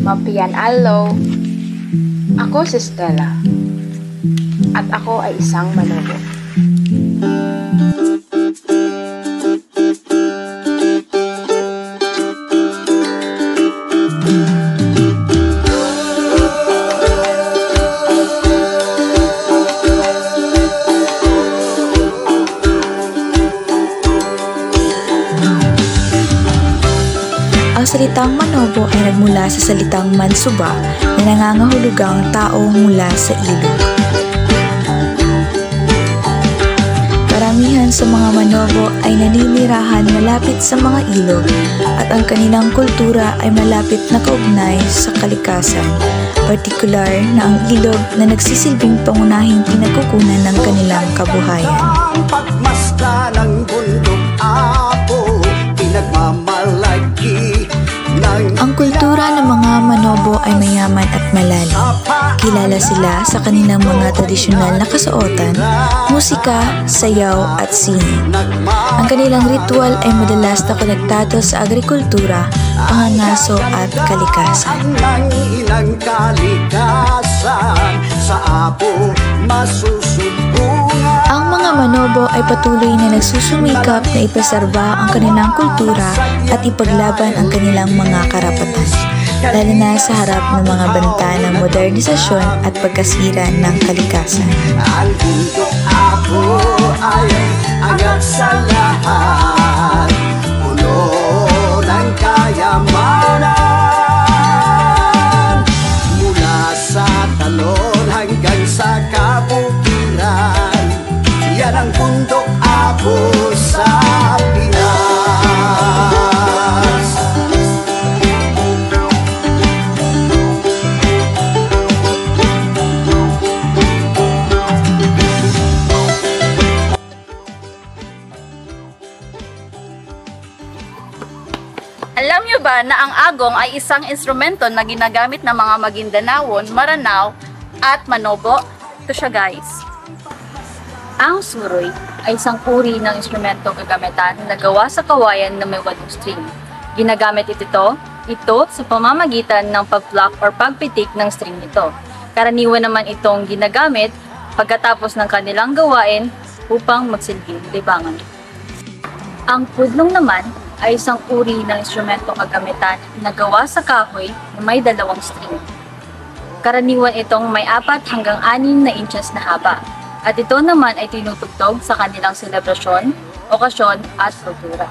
Mapian Allo. Ako si Stella. At ako ay isang manobo. Ang salitang manobo ay nagmula sa salitang mansuba na nangangahulugang tao mula sa ilog. Karamihan sa mga manobo ay naninirahan malapit sa mga ilog at ang kanilang kultura ay malapit na kaugnay sa kalikasan, partikular na ang ilog na nagsisilbing pangunahing pinagkukunan ng kanilang kabuhayan. Pagmasdan ng bundok ako, pinagmamalaki. Ang kultura ng mga manobo ay mayaman at malalim. Kilala sila sa kanilang mga tradisyonal na kasuotan, musika, sayaw at sining. Ang kanilang ritual ay madalas na konektado sa agrikultura, pangangaso at kalikasan. Ang ilang kalikasan sa apo masusumbungan. Ang mga manobo ay patuloy na nagsusumikap na ipreserba ang kanilang kultura at ipaglaban ang kanilang mga karapatan, lalo na sa harap ng mga banta ng modernisasyon at pagkasira ng kalikasan. Ang bundok ako ay angat sa lahat, puno ng kayamanan, mula sa talon hanggang sa kabukiran. Yan ang bundok ako sa Pinas. Alam niyo ba na ang agong ay isang instrumento na ginagamit ng mga Maguindanawon, Maranao at Manobo? Ito siya guys. Ang suroy ay isang uri ng instrumentong gagamitan na gawa sa kawayan na may walong string. Ginagamit ito sa pamamagitan ng pag-pluck or pagpitik ng string nito. Karaniwan naman itong ginagamit pagkatapos ng kanilang gawain upang magsilbing libangan. Ang pudlong naman ay isang uri ng instrumentong gagamitan na gawa sa kahoy na may dalawang string. Karaniwan itong may 4 hanggang 6 na inches na haba. At ito naman ay tinutugtog sa kanilang selebrasyon, okasyon at kultura.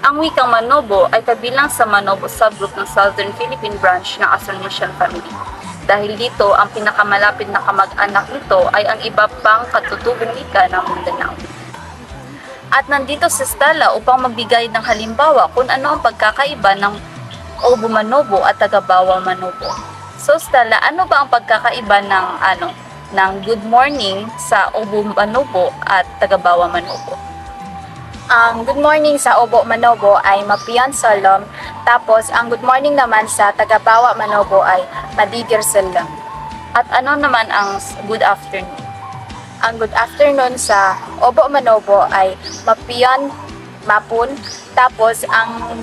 Ang wikang Manobo ay kabilang sa Manobo subgroup ng Southern Philippine branch ng Austronesian family. Dahil dito, ang pinakamalapit na kamag-anak nito ay ang iba pang katutubong wika ng Mindanao. At nandito si Stella upang magbigay ng halimbawa kung ano ang pagkakaiba ng Obo Manobo at Tagabawa Manobo. So Stella, ano ba ang pagkakaiba ng good morning sa Obo Manobo at Tagabawa Manobo? Ang good morning sa Obo Manobo ay Mapian Solom, tapos ang good morning naman sa Tagabawa Manobo ay Madigir Solom. At ano naman ang good afternoon? Ang good afternoon sa Obo Manobo ay Mapian Mapun, tapos ang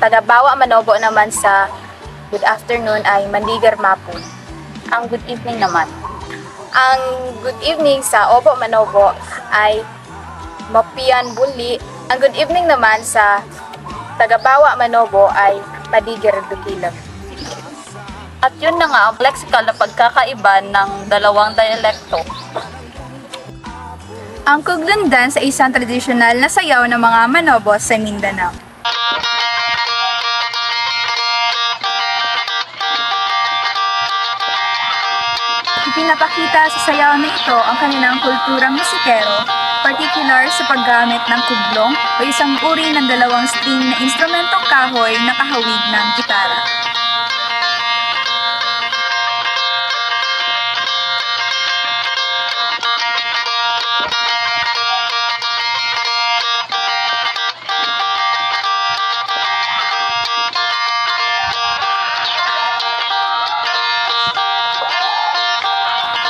Tagabawa Manobo naman sa good afternoon ay Mandigar Mapun. Ang good evening naman? Ang good evening sa Obo Manobo ay Mapian Buli. Ang good evening naman sa Tagabawa Manobo ay Madigir Dukilag. At yun na nga ang lexical na pagkakaiba ng dalawang dialekto. Ang kuglundan sa isang tradisyonal na sayaw ng mga Manobo sa Mindanao. Pinapakita sa sayaw na ito ang kanilang kulturang musikero, particular sa paggamit ng kuglong o isang uri ng dalawang string na instrumentong kahoy na kahawig ng gitara.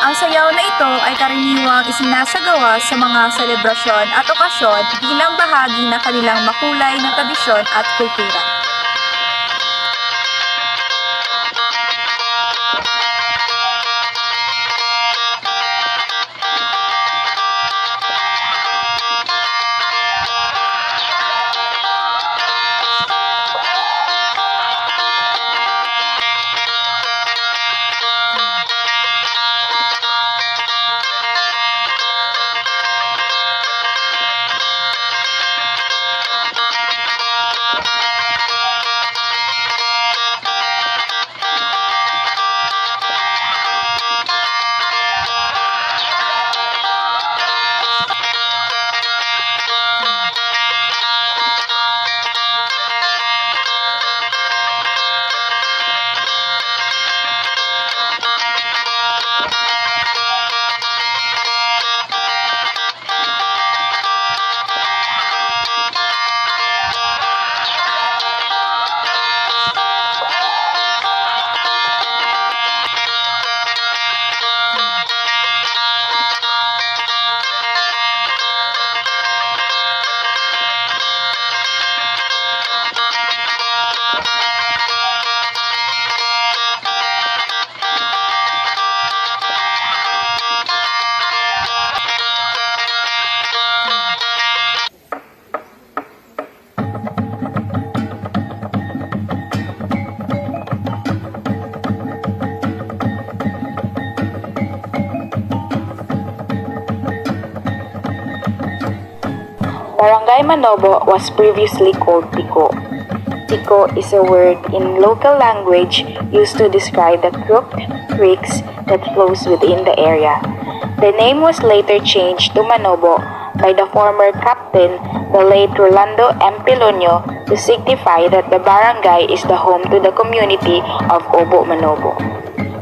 Ang sayaw na ito ay karaniwang isinasagawa sa mga selebrasyon at okasyon bilang bahagi ng kanilang makulay na tradisyon at kultura. manobo was previously called tiko. Tiko is a word in local language used to describe the crooked creeks that flows within the area. The name was later changed to Manobo by the former captain, the late Rolando M. Pilonio, to signify that the barangay is the home to the community of Obo Manobo.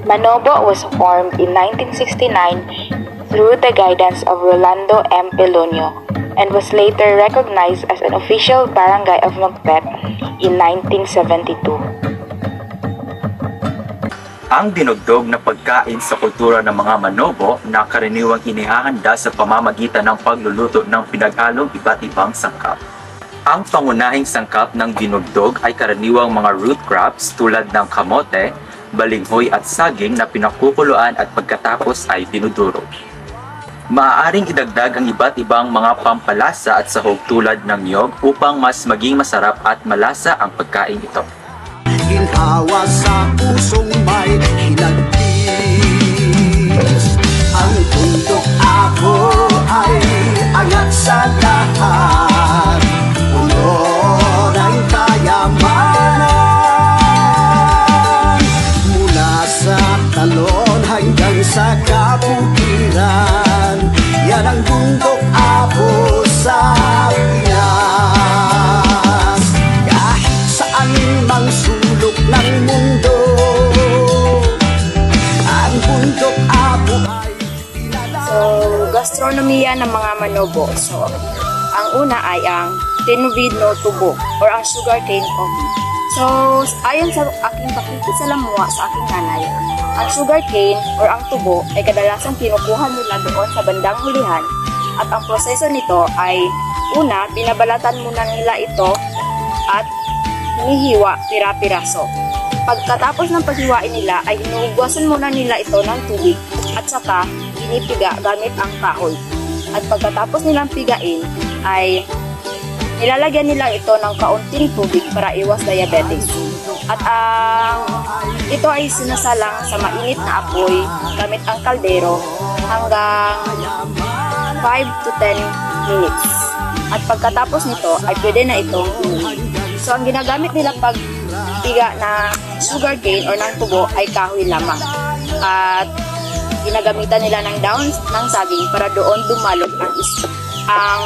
Manobo was formed in 1969 through the guidance of Rolando M. Pilonio and was later recognized as an official barangay of Magpet in 1972. Ang dinugdog na pagkain sa kultura ng mga Manobo na karaniwang inihahanda sa pamamagitan ng pagluluto ng pinaghalong iba't ibang sangkap. Ang pangunahing sangkap ng dinugdog ay karaniwang mga root crops tulad ng kamote, balinghoy at saging na pinakukuluan at pagkatapos ay dinudurog. Maaaring idagdag ang iba't ibang mga pampalasa at sahog tulad ng niyog upang mas maging masarap at malasa ang pagkain ito. Ginhawa sa pusong may hinagpis. Ang tundok ako ay angat sa lahat. Puno ng kayamanan. Mula sa talon hanggang sa kabukiran. Yan ang bundok ako sa Pinas. Kahit saan mang sulok ng mundo, ang bundok ako ay kilala. So, gastronomiya ng mga Manobo. So, ang una ay ang Tinuvidno Tubo or ang sugarcane coffee. So, ayon sa aking pakikisalamuha sa aking nanay, ang sugarcane or ang tubo ay kadalasang kinukuha nila doon sa bandang hulihan at ang proseso nito ay una, binabalatan muna nila ito at hinihiwa pira-piraso. Pagkatapos ng paghiwain nila ay hinuhugasan muna nila ito ng tubig at saka pinipiga gamit ang kahoy. At pagkatapos nilang pigain ay nilalagyan nila ito ng kaunting tubig para iwas diabetes. At ito ay sinasalang sa mainit na apoy gamit ang kaldero hanggang 5 to 10 minutes. At pagkatapos nito ay pwede na itong inumin. So ang ginagamit nila pag piga na sugarcane or ng tubo ay kahoy lamang. At ginagamitan nila ng dahon ng saging para doon dumalog ang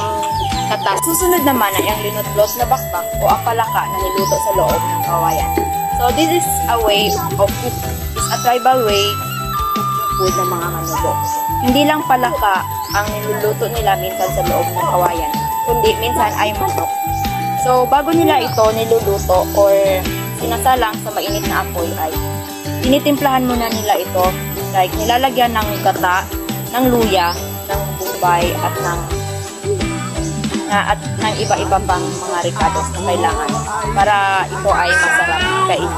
katas. Susunod naman ay ang linutlot na bakbak o ang palaka na niluto sa loob ng kawayan. So this is a way of cook. It's a tribal way of food ng mga Manobo. Hindi lang palaka ang niluluto nila minsan sa loob ng kawayan, kundi minsan ay manok. So bago nila ito niluluto or sinasalang sa mainit na apoy ay tinitimplahan muna nila ito, like nilalagyan ng gata, ng luya, ng bombay at ng iba-iba pang mga ricados na kailangan para ito ay masarap kainin.